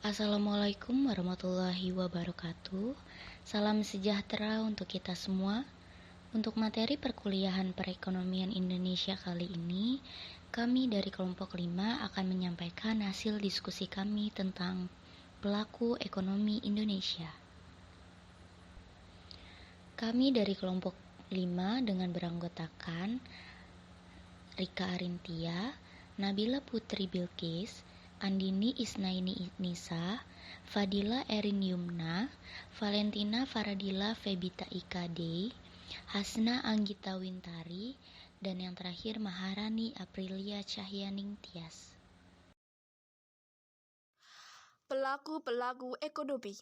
Assalamualaikum warahmatullahi wabarakatuh. Salam sejahtera untuk kita semua. Untuk materi perkuliahan perekonomian Indonesia kali ini, kami dari kelompok 5 akan menyampaikan hasil diskusi kami tentang pelaku ekonomi Indonesia. Kami dari kelompok 5 dengan beranggotakan Rika Arintia, Nabila Putri Bilqis, Andini Isnaini Nisa, Fadila Erin Yumna, Valentina Faradila Febita Ikade, Hasna Anggita Wintari, dan yang terakhir Maharani Aprilia Cahyaning Tias. Pelaku-pelaku ekonomi.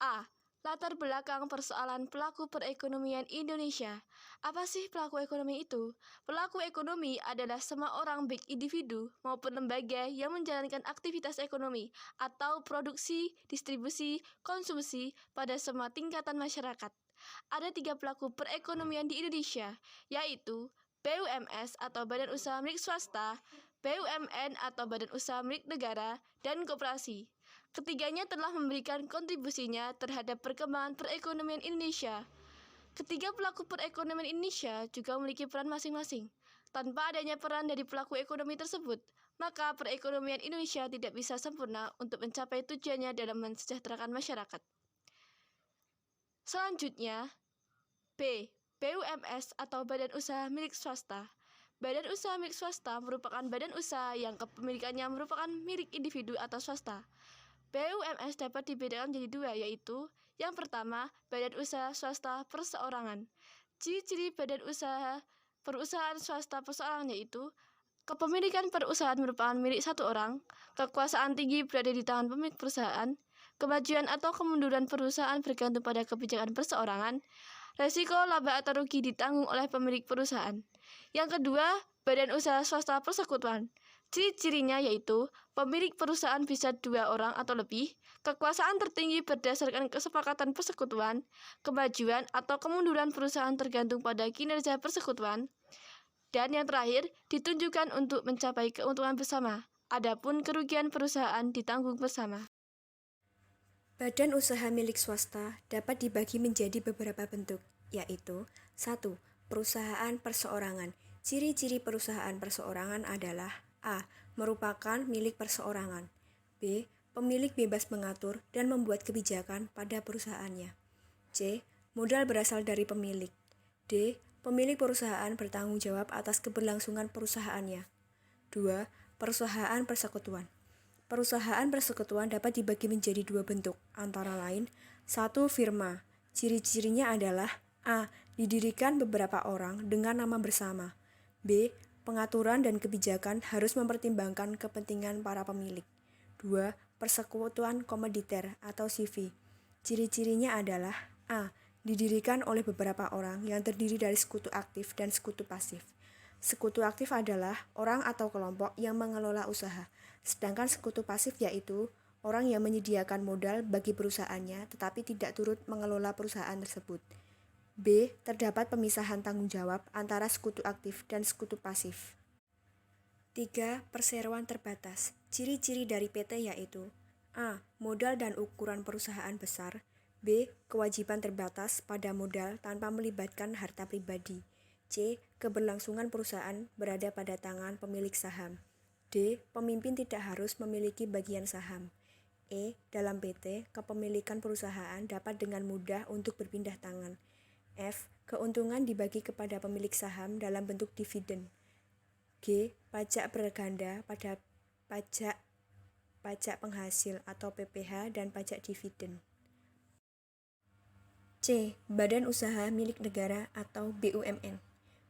A. Latar belakang persoalan pelaku perekonomian Indonesia. Apa sih pelaku ekonomi itu? Pelaku ekonomi adalah semua orang baik individu maupun lembaga yang menjalankan aktivitas ekonomi atau produksi, distribusi, konsumsi pada semua tingkatan masyarakat. Ada 3 pelaku perekonomian di Indonesia, yaitu BUMS atau Badan Usaha Milik Swasta, BUMN atau Badan Usaha Milik Negara, dan koperasi. Ketiganya telah memberikan kontribusinya terhadap perkembangan perekonomian Indonesia. Ketiga pelaku perekonomian Indonesia juga memiliki peran masing-masing. Tanpa adanya peran dari pelaku ekonomi tersebut, maka perekonomian Indonesia tidak bisa sempurna untuk mencapai tujuannya dalam mensejahterakan masyarakat. Selanjutnya, B. BUMS atau Badan Usaha Milik Swasta. Badan usaha milik swasta merupakan badan usaha yang kepemilikannya merupakan milik individu atau swasta. BUMS dapat dibedakan menjadi 2, yaitu yang pertama, badan usaha swasta perseorangan. Ciri-ciri badan usaha perusahaan swasta perseorangan yaitu kepemilikan perusahaan merupakan milik satu orang, kekuasaan tinggi berada di tangan pemilik perusahaan, kemajuan atau kemunduran perusahaan bergantung pada kebijakan perseorangan, resiko laba atau rugi ditanggung oleh pemilik perusahaan. Yang kedua, badan usaha swasta persekutuan. Ciri-cirinya yaitu pemilik perusahaan bisa 2 orang atau lebih, kekuasaan tertinggi berdasarkan kesepakatan persekutuan, kemajuan atau kemunduran perusahaan tergantung pada kinerja persekutuan, dan yang terakhir ditunjukkan untuk mencapai keuntungan bersama. Adapun kerugian perusahaan ditanggung bersama. Badan usaha milik swasta dapat dibagi menjadi beberapa bentuk, yaitu 1. Perusahaan perseorangan. Ciri-ciri perusahaan perseorangan adalah A. Merupakan milik perseorangan. B. Pemilik bebas mengatur dan membuat kebijakan pada perusahaannya. C. Modal berasal dari pemilik. D. Pemilik perusahaan bertanggung jawab atas keberlangsungan perusahaannya. 2. Perusahaan persekutuan. Perusahaan persekutuan dapat dibagi menjadi 2 bentuk, antara lain 1. Firma. Ciri-cirinya adalah A. Didirikan beberapa orang dengan nama bersama. B. Pengaturan dan kebijakan harus mempertimbangkan kepentingan para pemilik. 2. Persekutuan komoditer atau CV. Ciri-cirinya adalah A. Didirikan oleh beberapa orang yang terdiri dari sekutu aktif dan sekutu pasif. Sekutu aktif adalah orang atau kelompok yang mengelola usaha, sedangkan sekutu pasif yaitu orang yang menyediakan modal bagi perusahaannya tetapi tidak turut mengelola perusahaan tersebut. B. Terdapat pemisahan tanggung jawab antara sekutu aktif dan sekutu pasif. 3. Perseroan terbatas. Ciri-ciri dari PT yaitu A. Modal dan ukuran perusahaan besar. B. Kewajiban terbatas pada modal tanpa melibatkan harta pribadi. C. Keberlangsungan perusahaan berada pada tangan pemilik saham. D. Pemimpin tidak harus memiliki bagian saham. E. Dalam PT, kepemilikan perusahaan dapat dengan mudah untuk berpindah tangan. F. Keuntungan dibagi kepada pemilik saham dalam bentuk dividen. G. Pajak berganda pada pajak penghasil atau PPh dan pajak dividen. C. Badan Usaha Milik Negara atau BUMN.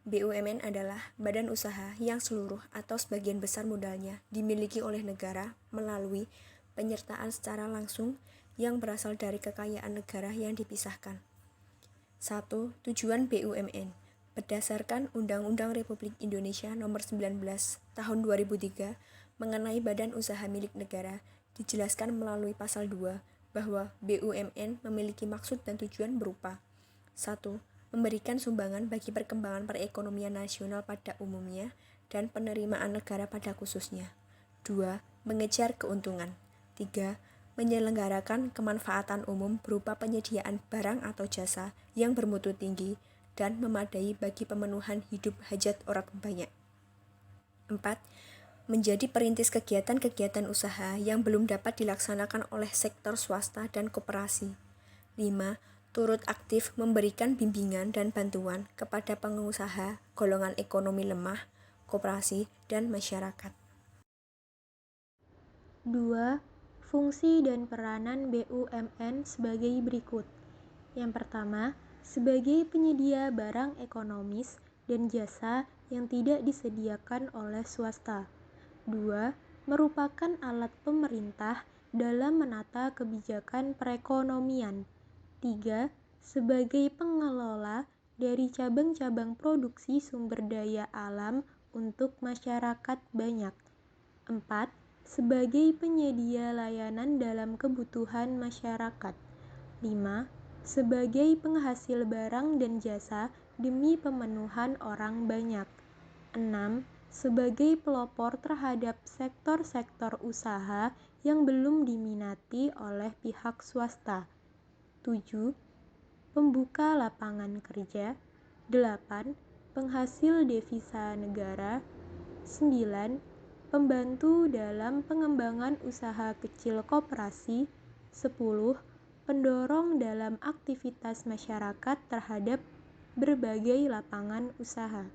BUMN adalah badan usaha yang seluruh atau sebagian besar modalnya dimiliki oleh negara melalui penyertaan secara langsung yang berasal dari kekayaan negara yang dipisahkan. 1. Tujuan BUMN. Berdasarkan Undang-Undang Republik Indonesia Nomor 19 Tahun 2003 mengenai Badan Usaha Milik Negara, dijelaskan melalui Pasal 2 bahwa BUMN memiliki maksud dan tujuan berupa 1. Memberikan sumbangan bagi perkembangan perekonomian nasional pada umumnya dan penerimaan negara pada khususnya. 2. Mengejar keuntungan. 3. menyelenggarakan kemanfaatan umum berupa penyediaan barang atau jasa yang bermutu tinggi dan memadai bagi pemenuhan hidup hajat orang banyak. 4. Menjadi perintis kegiatan-kegiatan usaha yang belum dapat dilaksanakan oleh sektor swasta dan koperasi. 5. Turut aktif memberikan bimbingan dan bantuan kepada pengusaha, golongan ekonomi lemah, koperasi, dan masyarakat. 2. Fungsi dan peranan BUMN sebagai berikut. Yang pertama, sebagai penyedia barang ekonomis dan jasa yang tidak disediakan oleh swasta. 2. Merupakan alat pemerintah dalam menata kebijakan perekonomian. 3. Sebagai pengelola dari cabang-cabang produksi sumber daya alam untuk masyarakat banyak. 4. Sebagai penyedia layanan dalam kebutuhan masyarakat. 5. Sebagai penghasil barang dan jasa demi pemenuhan orang banyak. 6. Sebagai pelopor terhadap sektor-sektor usaha yang belum diminati oleh pihak swasta. 7. Pembuka lapangan kerja. 8. Penghasil devisa negara. 9. Pembantu dalam pengembangan usaha kecil koperasi. 10. Pendorong dalam aktivitas masyarakat terhadap berbagai lapangan usaha.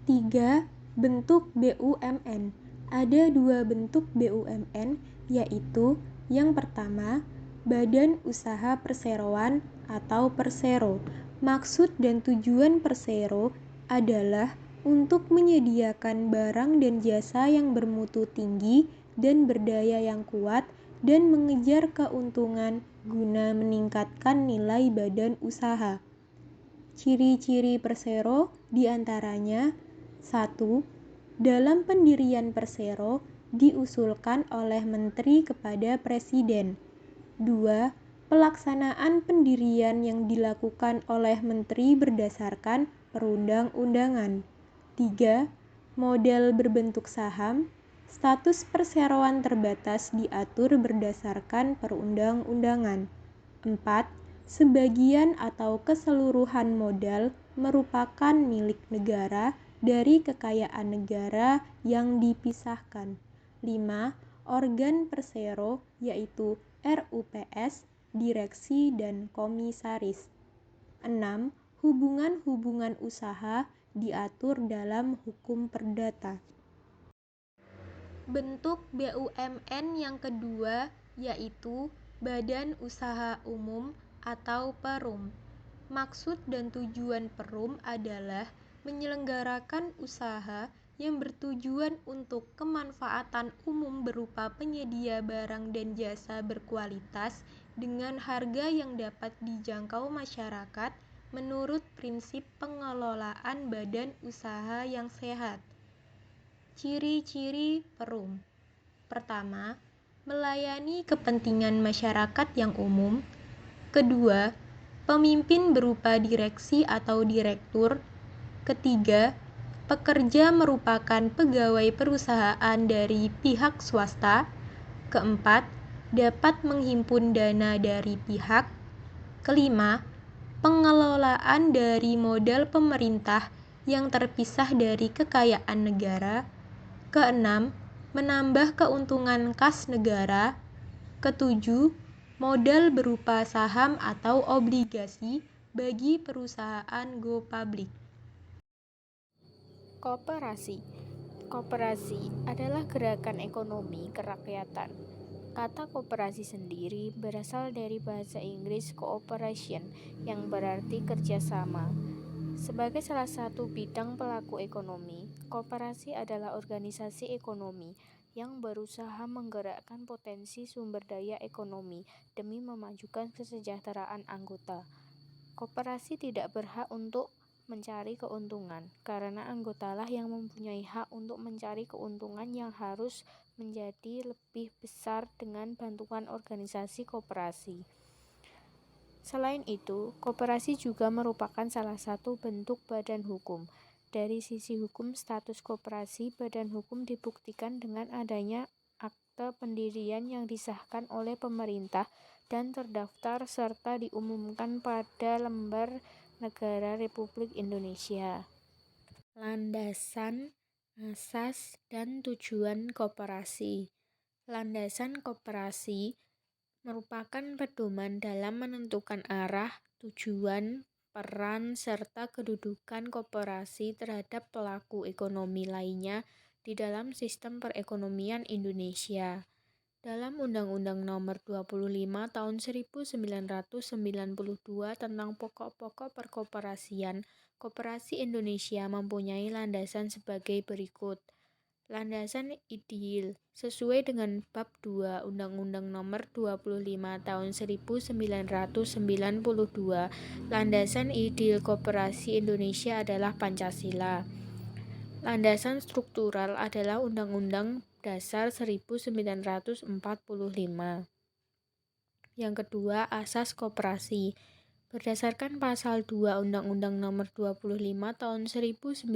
3. Bentuk BUMN. Ada 2 bentuk BUMN, yaitu yang pertama, Badan Usaha Perseroan atau Persero. Maksud dan tujuan Persero adalah untuk menyediakan barang dan jasa yang bermutu tinggi dan berdaya yang kuat dan mengejar keuntungan guna meningkatkan nilai badan usaha. Ciri-ciri Persero diantaranya 1. Dalam pendirian Persero diusulkan oleh Menteri kepada Presiden. 2. Pelaksanaan pendirian yang dilakukan oleh Menteri berdasarkan perundang-undangan. 3. Model berbentuk saham. Status perseroan terbatas diatur berdasarkan perundang-undangan. 4. Sebagian atau keseluruhan modal merupakan milik negara dari kekayaan negara yang dipisahkan. 5. Organ Persero yaitu RUPS, direksi dan komisaris. 6. Hubungan-hubungan usaha diatur dalam hukum perdata. Bentuk BUMN yang kedua yaitu Badan Usaha Umum atau Perum. Maksud dan tujuan Perum adalah menyelenggarakan usaha yang bertujuan untuk kemanfaatan umum berupa penyedia barang dan jasa berkualitas dengan harga yang dapat dijangkau masyarakat menurut prinsip pengelolaan badan usaha yang sehat. Ciri-ciri Perum. Pertama, melayani kepentingan masyarakat yang umum. Kedua, pemimpin berupa direksi atau direktur. Ketiga, pekerja merupakan pegawai perusahaan dari pihak swasta. Keempat, dapat menghimpun dana dari pihak. Kelima, pengelolaan dari modal pemerintah yang terpisah dari kekayaan negara. Keenam, menambah keuntungan kas negara. Ketujuh, modal berupa saham atau obligasi bagi perusahaan go public. Koperasi. Koperasi adalah gerakan ekonomi kerakyatan. Kata koperasi sendiri berasal dari bahasa Inggris cooperation yang berarti kerjasama. Sebagai salah satu bidang pelaku ekonomi, koperasi adalah organisasi ekonomi yang berusaha menggerakkan potensi sumber daya ekonomi demi memajukan kesejahteraan anggota. Koperasi tidak berhak untuk mencari keuntungan, karena anggotalah yang mempunyai hak untuk mencari keuntungan yang harus menjadi lebih besar dengan bantuan organisasi koperasi. Selain itu, koperasi juga merupakan salah satu bentuk badan hukum. Dari sisi hukum, status koperasi badan hukum dibuktikan dengan adanya Akta akte pendirian yang disahkan oleh pemerintah dan terdaftar serta diumumkan pada lembar negara Republik Indonesia. Landasan, asas, dan tujuan koperasi. Landasan koperasi merupakan pedoman dalam menentukan arah, tujuan, peran, serta kedudukan koperasi terhadap pelaku ekonomi lainnya di dalam sistem perekonomian Indonesia. Dalam Undang-Undang Nomor 25 Tahun 1992 tentang pokok-pokok perkoperasian, koperasi Indonesia mempunyai landasan sebagai berikut. Landasan ideal sesuai dengan bab 2 Undang-Undang Nomor 25 Tahun 1992, landasan ideal koperasi Indonesia adalah Pancasila. Landasan struktural adalah Undang-Undang Dasar 1945. Yang kedua, asas koperasi. Berdasarkan pasal 2 Undang-Undang Nomor 25 Tahun 1992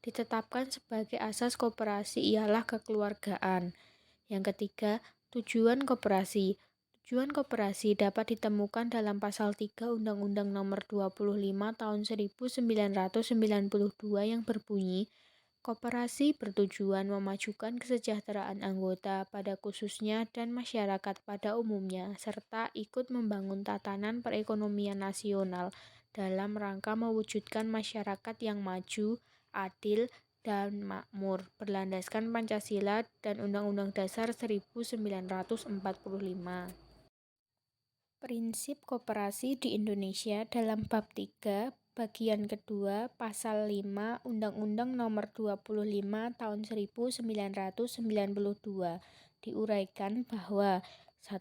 ditetapkan sebagai asas koperasi ialah kekeluargaan. Yang ketiga, tujuan koperasi. Tujuan koperasi dapat ditemukan dalam pasal 3 Undang-Undang Nomor 25 Tahun 1992 yang berbunyi, koperasi bertujuan memajukan kesejahteraan anggota pada khususnya dan masyarakat pada umumnya, serta ikut membangun tatanan perekonomian nasional dalam rangka mewujudkan masyarakat yang maju, adil, dan makmur, berlandaskan Pancasila dan Undang-Undang Dasar 1945. Prinsip koperasi di Indonesia dalam bab 3 bagian kedua pasal 5 Undang-Undang Nomor 25 Tahun 1992 diuraikan bahwa 1.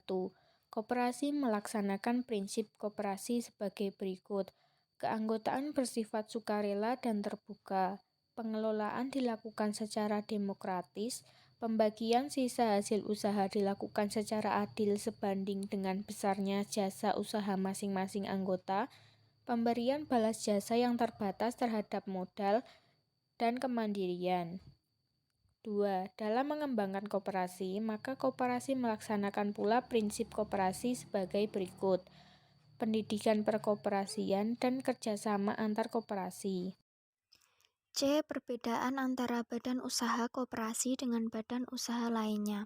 Koperasi melaksanakan prinsip koperasi sebagai berikut. Keanggotaan bersifat sukarela dan terbuka. Pengelolaan dilakukan secara demokratis. Pembagian sisa hasil usaha dilakukan secara adil sebanding dengan besarnya jasa usaha masing-masing anggota. Pemberian balas jasa yang terbatas terhadap modal dan kemandirian. 2. Dalam mengembangkan koperasi, maka koperasi melaksanakan pula prinsip koperasi sebagai berikut. Pendidikan perkoperasian dan kerjasama antar koperasi. C. Perbedaan antara badan usaha koperasi dengan badan usaha lainnya.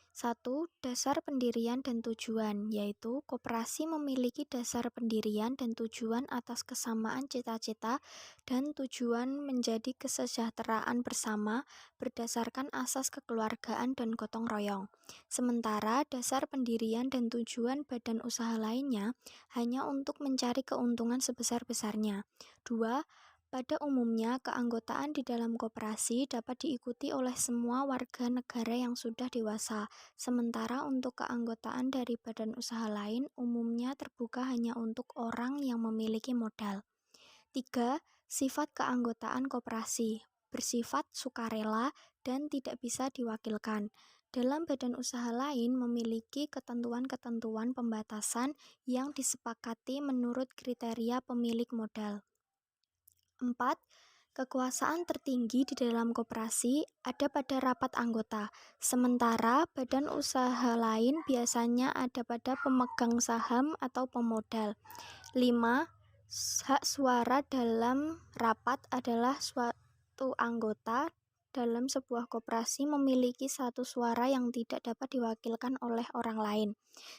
1. Dasar pendirian dan tujuan, yaitu koperasi memiliki dasar pendirian dan tujuan atas kesamaan cita-cita dan tujuan menjadi kesejahteraan bersama berdasarkan asas kekeluargaan dan gotong royong. Sementara dasar pendirian dan tujuan badan usaha lainnya hanya untuk mencari keuntungan sebesar-besarnya. 2. Pada umumnya, keanggotaan di dalam koperasi dapat diikuti oleh semua warga negara yang sudah dewasa, sementara untuk keanggotaan dari badan usaha lain umumnya terbuka hanya untuk orang yang memiliki modal. 3. Sifat keanggotaan koperasi bersifat sukarela dan tidak bisa diwakilkan. Dalam badan usaha lain memiliki ketentuan-ketentuan pembatasan yang disepakati menurut kriteria pemilik modal. 4. Kekuasaan tertinggi di dalam koperasi ada pada rapat anggota, sementara badan usaha lain biasanya ada pada pemegang saham atau pemodal. 5. Hak suara dalam rapat adalah suatu anggota dalam sebuah koperasi memiliki satu suara yang tidak dapat diwakilkan oleh orang lain.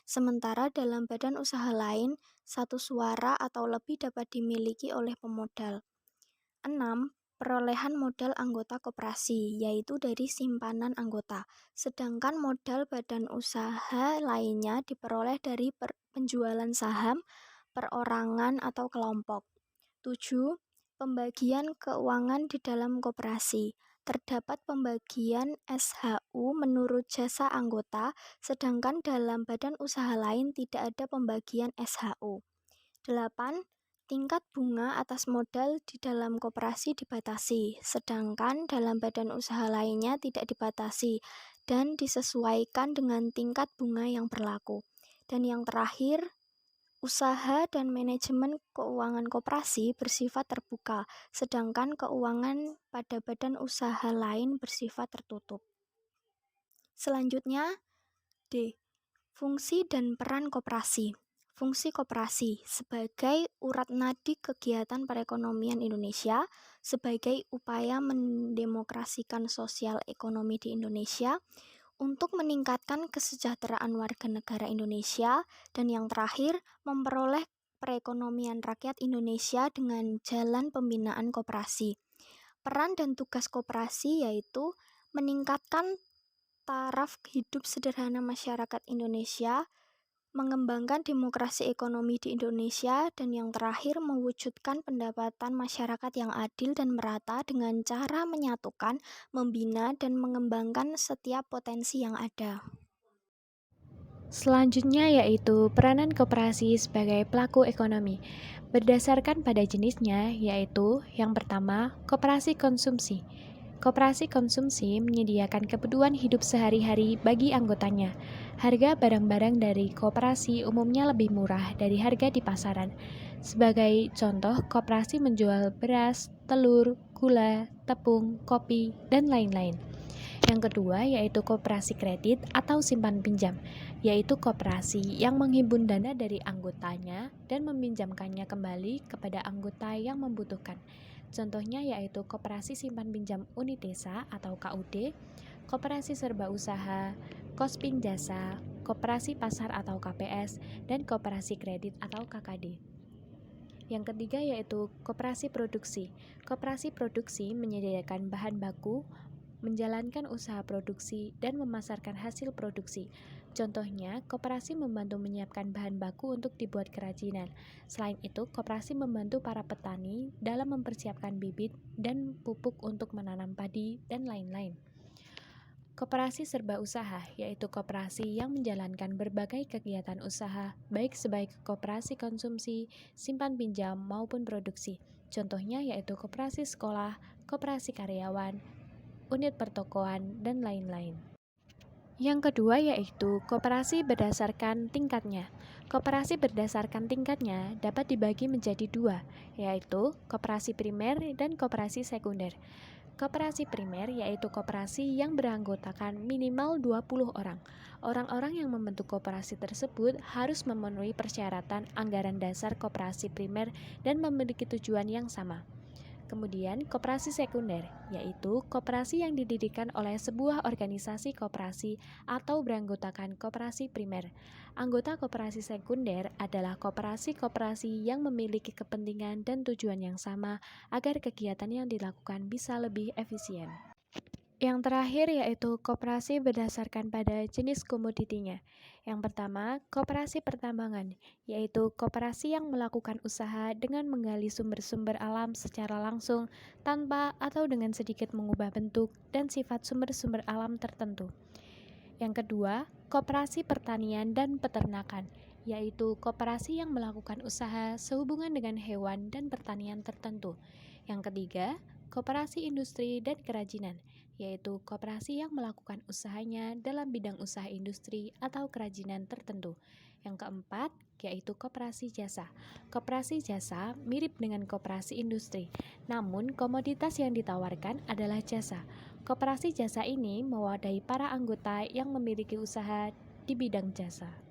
Sementara dalam badan usaha lain, satu suara atau lebih dapat dimiliki oleh pemodal. 6. Perolehan modal anggota koperasi, yaitu dari simpanan anggota, sedangkan modal badan usaha lainnya diperoleh dari penjualan saham, perorangan atau kelompok. 7. Pembagian keuangan di dalam koperasi. Terdapat pembagian SHU menurut jasa anggota, sedangkan dalam badan usaha lain tidak ada pembagian SHU. 8. Tingkat bunga atas modal di dalam koperasi dibatasi, sedangkan dalam badan usaha lainnya tidak dibatasi dan disesuaikan dengan tingkat bunga yang berlaku. Dan yang terakhir, usaha dan manajemen keuangan koperasi bersifat terbuka, sedangkan keuangan pada badan usaha lain bersifat tertutup. Selanjutnya, D. Fungsi dan peran koperasi. Fungsi koperasi sebagai urat nadi kegiatan perekonomian Indonesia, sebagai upaya mendemokrasikan sosial ekonomi di Indonesia, untuk meningkatkan kesejahteraan warga negara Indonesia, dan yang terakhir, memperoleh perekonomian rakyat Indonesia dengan jalan pembinaan koperasi. Peran dan tugas koperasi yaitu meningkatkan taraf hidup sederhana masyarakat Indonesia, mengembangkan demokrasi ekonomi di Indonesia, dan yang terakhir mewujudkan pendapatan masyarakat yang adil dan merata dengan cara menyatukan, membina, dan mengembangkan setiap potensi yang ada. Selanjutnya yaitu peranan koperasi sebagai pelaku ekonomi. Berdasarkan pada jenisnya, yaitu yang pertama, koperasi konsumsi. Koperasi konsumsi menyediakan kebutuhan hidup sehari-hari bagi anggotanya. Harga barang-barang dari koperasi umumnya lebih murah dari harga di pasaran. Sebagai contoh, koperasi menjual beras, telur, gula, tepung, kopi, dan lain-lain. Yang kedua yaitu koperasi kredit atau simpan pinjam, yaitu koperasi yang menghimpun dana dari anggotanya dan meminjamkannya kembali kepada anggota yang membutuhkan. Contohnya yaitu koperasi simpan pinjam unit desa atau KUD, koperasi serba usaha, kospin jasa, koperasi pasar atau KPS, dan koperasi kredit atau KKD. Yang ketiga yaitu koperasi produksi. Koperasi produksi menyediakan bahan baku, menjalankan usaha produksi, dan memasarkan hasil produksi. Contohnya, koperasi membantu menyiapkan bahan baku untuk dibuat kerajinan. Selain itu, koperasi membantu para petani dalam mempersiapkan bibit dan pupuk untuk menanam padi, dan lain-lain. Koperasi serba usaha, yaitu koperasi yang menjalankan berbagai kegiatan usaha, baik sebagai koperasi konsumsi, simpan pinjam, maupun produksi. Contohnya yaitu koperasi sekolah, koperasi karyawan, unit pertokoan, dan lain-lain. Yang kedua yaitu koperasi berdasarkan tingkatnya. Koperasi berdasarkan tingkatnya dapat dibagi menjadi dua, yaitu koperasi primer dan koperasi sekunder. Koperasi primer yaitu koperasi yang beranggotakan minimal 20 orang. Orang-orang yang membentuk koperasi tersebut harus memenuhi persyaratan anggaran dasar koperasi primer dan memiliki tujuan yang sama. Kemudian, koperasi sekunder, yaitu koperasi yang didirikan oleh sebuah organisasi koperasi atau beranggotakan koperasi primer. Anggota koperasi sekunder adalah koperasi-koperasi yang memiliki kepentingan dan tujuan yang sama agar kegiatan yang dilakukan bisa lebih efisien. Yang terakhir yaitu koperasi berdasarkan pada jenis komoditinya. Yang pertama, koperasi pertambangan, yaitu koperasi yang melakukan usaha dengan menggali sumber-sumber alam secara langsung tanpa atau dengan sedikit mengubah bentuk dan sifat sumber-sumber alam tertentu. Yang kedua, koperasi pertanian dan peternakan, yaitu koperasi yang melakukan usaha sehubungan dengan hewan dan pertanian tertentu. Yang ketiga, koperasi industri dan kerajinan, yaitu koperasi yang melakukan usahanya dalam bidang usaha industri atau kerajinan tertentu. Yang keempat, yaitu koperasi jasa. Koperasi jasa mirip dengan koperasi industri, namun komoditas yang ditawarkan adalah jasa. Koperasi jasa ini mewadahi para anggota yang memiliki usaha di bidang jasa.